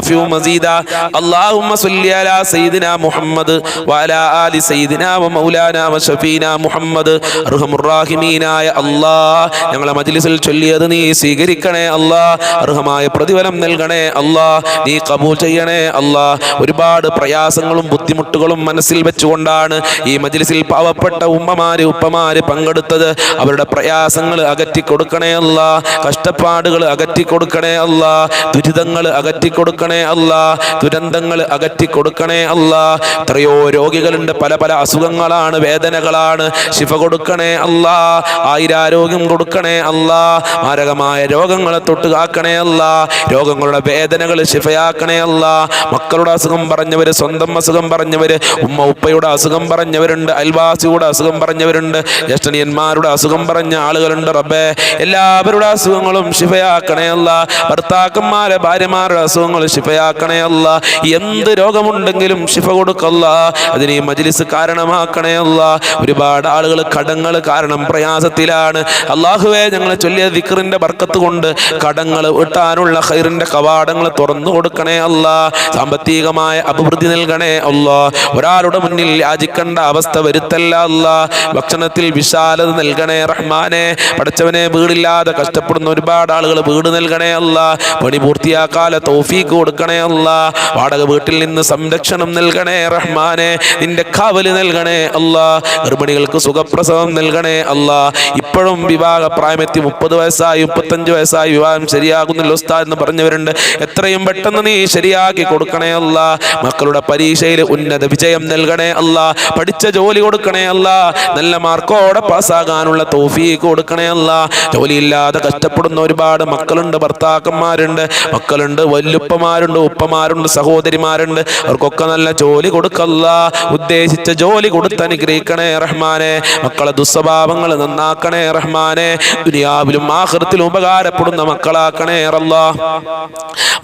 وعافه مزيدا اللهم صل على سيدنا محمد وعلى آل سيدنا ومولانا وشفينا محمد അർഹമുർറാഹിമീനായ അല്ലാഹ് ഞങ്ങളെ മജ്ലിസിൽ ചൊല്ലിയത് നീ സ്വീകരിക്കണേ അല്ലാഹ് അർഹമായ പ്രതിഫലം നൽകണേ അല്ലാഹ് നീ ഖബൂൽ ചെയ്യണേ അല്ലാഹ് ഒരുപാട് പ്രയാസങ്ങളും ബുദ്ധിമുട്ടുകളും മനസ്സിൽ വെച്ചുകൊണ്ടാണ് ഈ മജ്ലിസിൽ പാവപ്പെട്ട ഉമ്മമാര് ഉപ്പമാര് പങ്കെടുത്തത് അവരുടെ പ്രയാസങ്ങൾ അകറ്റി കൊടുക്കണേ അല്ലാഹ് കഷ്ടപ്പാടുകൾ അകറ്റി കൊടുക്കണേ അല്ലാഹ് ദുരിതങ്ങൾ അകറ്റി കൊടുക്കണേ അല്ലാഹ് ദുരന്തങ്ങൾ അകറ്റി കൊടുക്കണേ അല്ലാഹ് എത്രയോ രോഗികളുണ്ട് പല പല അസുഖങ്ങളാണ് വേദനകളാണ് ശിഫ കൊടുക്കണേ അല്ലാഹ് ആയിരാരോഗ്യം കൊടുക്കണേ അല്ലാഹ് മാരകമായ രോഗങ്ങളെ തൊട്ട് കാക്കണേ അല്ലാഹ് രോഗങ്ങളുടെ വേദനകൾ ശിഫയാക്കണേ അല്ലാഹ് മക്കളുടെ അസുഖം പറഞ്ഞവര് സ്വന്തം അസുഖം പറഞ്ഞവര് ഉമ്മ ഉപ്പയുടെ അസുഖം പറഞ്ഞവരുണ്ട് അയൽവാസിയുടെ അസുഖം പറഞ്ഞവരുണ്ട് ജ്യേഷ്ഠനിയന്മാരുടെ അസുഖം പറഞ്ഞ ആളുകളുണ്ട് റബ്ബേ എല്ലാവരുടെ അസുഖങ്ങളും ശിഫയാക്കണേ അല്ലാഹ് ഭർത്താക്കന്മാരെ ഭാര്യമാരുടെ അസുഖങ്ങൾ ശിഫയാക്കണേ അല്ലാഹ് എന്ത് രോഗമുണ്ടെങ്കിലും ശിഫ കൊടുക്കല്ലാഹ് അതിന് ഈ മജ്ലിസ് കാരണമാക്കണേ അല്ലാഹ് ഒരുപാട് ആളുകൾ കടങ്ങൾ കാരണം പ്രയാസത്തിലാണ് അല്ലാഹുവേ ഞങ്ങളെ ചൊല്ലിയ ദിക്റിന്റെ ബർക്കത്ത് കൊണ്ട് കടങ്ങൾ വീട്ടാനുള്ള ഖൈറിന്റെ കവാടങ്ങൾ തുറന്നു കൊടുക്കണേ അല്ലാഹ് സാമ്പത്തികമായ അഭിവൃദ്ധി നൽകണേ അല്ലാഹ് ഒരാളുടെ മുന്നിൽ യാചിക്കേണ്ട അവസ്ഥ വരുത്തല്ല അല്ലാഹ് ഭക്ഷണത്തിൽ വിശാലത നൽകണേ റഹ്മാനെ പഠിച്ചവനെ വീടില്ലാതെ കഷ്ടപ്പെടുന്ന ഒരുപാട് ആളുകൾ വീട് നൽകണേ അല്ലാഹ് പണി പൂർത്തിയാക്കാല തൗഫീഖ് കൊടുക്കണേ അല്ലാഹ് വാടക വീട്ടിൽ നിന്ന് സംരക്ഷണം നൽകണേ റഹ്മാനെ നിന്റെ കാവല് നൽകണേ അല്ലാഹ് ഗർഭിണികൾക്ക് സുഖപ്രസവം നൽകണേ അല്ലാഹ് ഇപ്പോഴും വിവാഹ പ്രായമെത്തി 30 വയസ്സായി 35 വയസ്സായി വിവാഹം ശരിയാകുന്നില്ല ഉസ്താദ് എന്ന് പറഞ്ഞവരുണ്ട് എത്രയും പെട്ടെന്ന് നീ ശരിയാക്കി കൊടുക്കണേ അല്ലാഹ് മക്കളുടെ പരീക്ഷയിൽ ഉന്നത വിജയം നൽകണേ അല്ലാഹ് പഠിച്ച ജോലി കൊടുക്കണേ അല്ലാഹ് നല്ല മാർക്കോടെ പാസ്സാകാനുള്ള തൗഫീഖ് കൊടുക്കണേ അല്ലാഹ് ജോലിയില്ലാതെ കഷ്ടപ്പെടുന്ന ഒരുപാട് മക്കളുണ്ട് ഭർത്താക്കന്മാരുണ്ട് മക്കളുണ്ട് വല്ലുപ്പമാരുണ്ട് ഉപ്പമാരുണ്ട് സഹോദരിമാരുണ്ട് അവർക്കൊക്കെ നല്ല ജോലി കൊടുക്കല്ലാഹ് ഉദ്ദേശിച്ച ജോലി കൊടുത്ത് അനുഗ്രഹിക്കണേ റഹ്മാനെ മക്കളെ ദുസ്വഭാവങ്ങൾ നന്നാക്കണേ റഹ്മാനെ ദുനിയാവിലും ആഖിറത്തിലും ഉപകാരപ്പെടുന്ന മക്കളാക്കണേ അല്ലാഹ്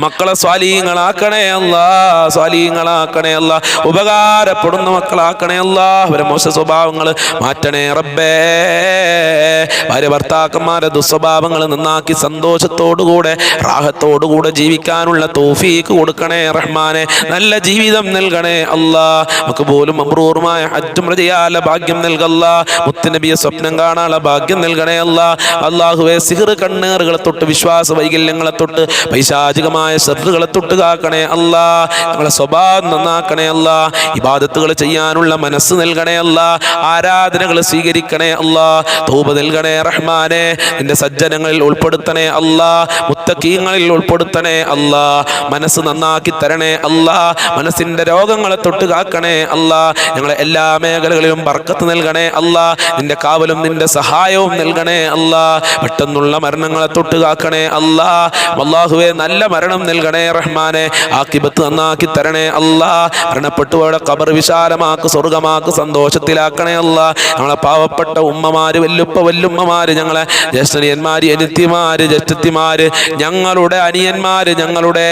മക്കളെ സ്വാലിഹീങ്ങളാക്കണേ അല്ലാഹ് സ്വാലിഹീങ്ങളാക്കണേ അല്ലാഹ് ഉപകാരപ്പെടുന്ന മക്കളാക്കണേ അല്ലാഹ് അവരെ മോശ സ്വഭാവങ്ങൾ മാറ്റണേ റബ്ബേ ഭാര്യ ഭർത്താക്കന്മാരെ ദുസ്വഭാവങ്ങൾ നന്നാക്കി സന്തോഷത്തോടുകൂടെ റാഹത്തോടുകൂടെ ജീവിക്കാനുള്ള തൗഫീഖ് കൊടുക്കണേ റഹ്മാനെ നല്ല ജീവിതം നൽകണേ അല്ലാഹ് നമുക്ക് പോലും മബ്രൂറുമായ ഹജ്ജും ചെയ്യാനുള്ള ഭാഗ്യം നൽകല്ലാ മുത്തുനബിയെ സ്വപ്നം കാണാനുള്ള ഭാഗ്യം നൽകണേ അല്ലാഹ് അല്ലാഹുവേ സിഹ്ർ കണ്ണേറുകളെ തൊട്ട് വിശ്വാസ വൈകല്യങ്ങളെ തൊട്ട് പൈശാചികമായ ശത്രുക്കളെ തൊട്ട് കാക്കണേ അല്ലാഹ് ഞങ്ങളെ സ്വഭാവം നന്നാക്കണേ അല്ലാഹ് ഇബാദത്തുകൾ ചെയ്യാനുള്ള മനസ്സ് നൽകണേ അല്ലാഹ് ആരാധനകൾ സ്വീകരിക്കണേ അല്ലാഹ് തൗബ നൽകണേ റഹ്മാനെ നിന്റെ സജ്ജനങ്ങളിൽ ഉൾപ്പെടുത്തണേ അല്ലാഹ് മുത്തഖീങ്ങളിൽ ഉൾപ്പെടുത്തണേ അല്ലാഹ് മനസ്സ് നന്നാക്കി തരണേ അല്ലാഹ് മനസ്സിന്റെ രോഗങ്ങളെ തൊട്ട് കാക്കണേ അല്ലാഹ് ഞങ്ങളെ എല്ലാ മേഖലകളിലും ബർക്കത്ത് നൽകണേ അല്ലാഹ് നിന്റെ കാവലും നിന്റെ സഹായവും നൽകണേ അല്ലാഹ് പെട്ടെന്നുള്ള മരണങ്ങളെ തൊട്ട് കാക്കണേ അല്ലാഹ് അല്ലാഹുവേ നല്ല മരണം നൽകണേ റഹ്മാനെ ആഖിബത്ത് നന്നാക്കി തരണേ അല്ലാഹ് മരണപ്പെട്ടുപോയ ഖബർ വിശാലമാക്ക് സ്വർഗമാക്ക് സന്തോഷത്തിലാക്കണേ അല്ലാഹ് ഞങ്ങളെ പാവപ്പെട്ട ഉമ്മമാര് വല്ലുമ്മമാര് ഞങ്ങളെ ജ്യേഷ്ഠനിയന്മാര് അനിയത്തിമാര് ജ്യേഷ്ഠത്തിമാര് ഞങ്ങളുടെ അനിയന്മാര് ഞങ്ങളുടെ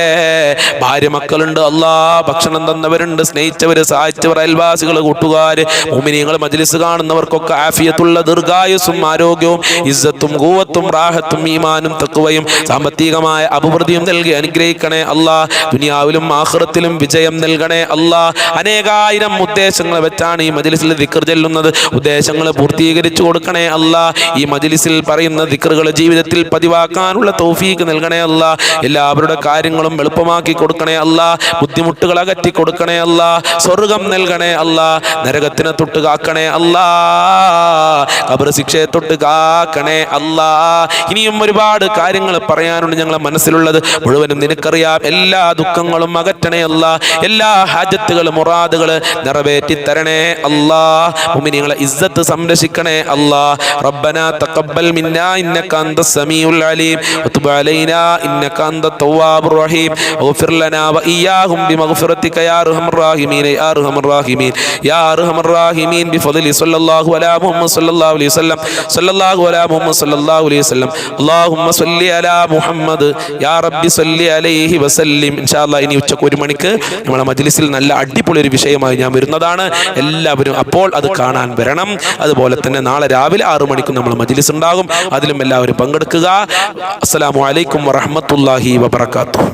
ഭാര്യ മക്കളുണ്ട് അല്ലാഹ് ഭക്ഷണം തന്നവരുണ്ട് സ്നേഹിച്ചവര് സഹായിച്ചവർ അയൽവാസികൾ കൂട്ടുകാര് മുഅ്മിനീങ്ങൾ മജ്ലിസ് കാണുന്നവർക്കൊക്കെ ആഫിയത്തുള്ള ദീർഘായുസ്സും ആരോഗ്യവും ഇസ്സത്തും ഖുവത്തും റാഹത്തും ഈമാനും തഖ്വയും സാമ്പത്തികമായ അഭിവൃദ്ധിയും നൽകി അനുഗ്രഹിക്കണേ അല്ലാഹ് ദുനിയാവിലും ആഖിറത്തിലും വിജയം നൽകണേ അല്ലാഹ് അനേകായിരം ഉദ്ദേശങ്ങൾ വെച്ചാണ് ഈ മജ്ലിസിൽ ദിക്ർ ചൊല്ലുന്നത് ഉദ്ദേശങ്ങൾ പൂർത്തീകരിച്ചു കൊടുക്കണേ അല്ലാഹ് ഈ മജ്ലിസിൽ പറയുന്ന ദിക്റുകൾ ജീവിതത്തിൽ പതിവാക്കാനുള്ള തൗഫീഖ് നൽകണേ അല്ലാഹ് എല്ലാവരുടെ കാര്യങ്ങളും എളുപ്പമാക്കി കൊടുക്കണേ അല്ലാഹ് ബുദ്ധിമുട്ടുകൾ അകറ്റി കൊടുക്കണേ അല്ലാഹ് സ്വർഗ്ഗം നൽകണേ അല്ലാഹ് നരകത്തിനെ തൊട്ട് കാക്കണേ അല്ലാഹ് ഖബർ ശിക്ഷയെ തൊട്ട് കാക്കണേ അല്ലാഹ് ഇനിയും ഒരുപാട് കാര്യങ്ങൾ പറയാനുണ്ട് ഞങ്ങളെ മനസ്സിലുള്ളത് മുഴുവനും നിനക്കറിയാം എല്ലാ ദുഃഖങ്ങളും അകറ്റണേ അല്ലാഹ് എല്ലാ ഹാജത്തുകളും മുറാദുകൾ നിറവേറ്റി തരണേ അല്ലാഹ് മുഅ്മിനീങ്ങളെ ഇസ്സത്ത് സംരക്ഷിക്കണേ അല്ലാഹ് റബ്ബനാ തഖബ്ബൽ മിന്നാ ഇന്നക അൻതസ് സമീഉൽ അലീം വതുബ് അലൈനാ ഇന്നക അൻതത് തവ്വാബുർ റഹീം വഗ്ഫിർ ലനാ വഇയ്യാഹും ബിമഗ്ഫിറതിക യാ അർഹമർ റഹീമീൻ യാ അർഹമർ റഹീമീൻ യാ അർഹമർ റഹീമീൻ ബിഫദ്ലി സ്വല്ലല്ലാഹു അലാ മുഹമ്മദ് സ്വല്ലല്ലാഹു അലൈഹി വസല്ലം സ്വല്ലല്ലാഹു അലാ മുഹമ്മദ് സ്വല്ലല്ലാഹു അലൈഹി വസല്ലം അല്ലാഹുമ്മ സ്വല്ലി അലാ മുഹമ്മദ് യാ റബ്ബി സ്വല്ലി അലൈഹി വസല്ലിം ഇൻഷാ അല്ലാഹ് ഇനി ഉച്ചക്ക് 1 മണിക്ക് നമ്മുടെ മജ്ലിസിൽ നല്ല അടിപൊളി ഒരു വിഷയമായി ഞാൻ വരുന്നതാണ് എല്ലാവരും അപ്പോൾ അത് കാണാൻ വരണം അതുപോലെ തന്നെ നാളെ രാവിലെ 6 മണിക്ക് നമ്മൾ മജ്ലിസ് ഉണ്ടാകും അതിലും എല്ലാവരും പങ്കെടുക്കുക അസ്സലാമു അലൈക്കും വറഹ്മത്തുള്ളാഹി വബറകാതുഹു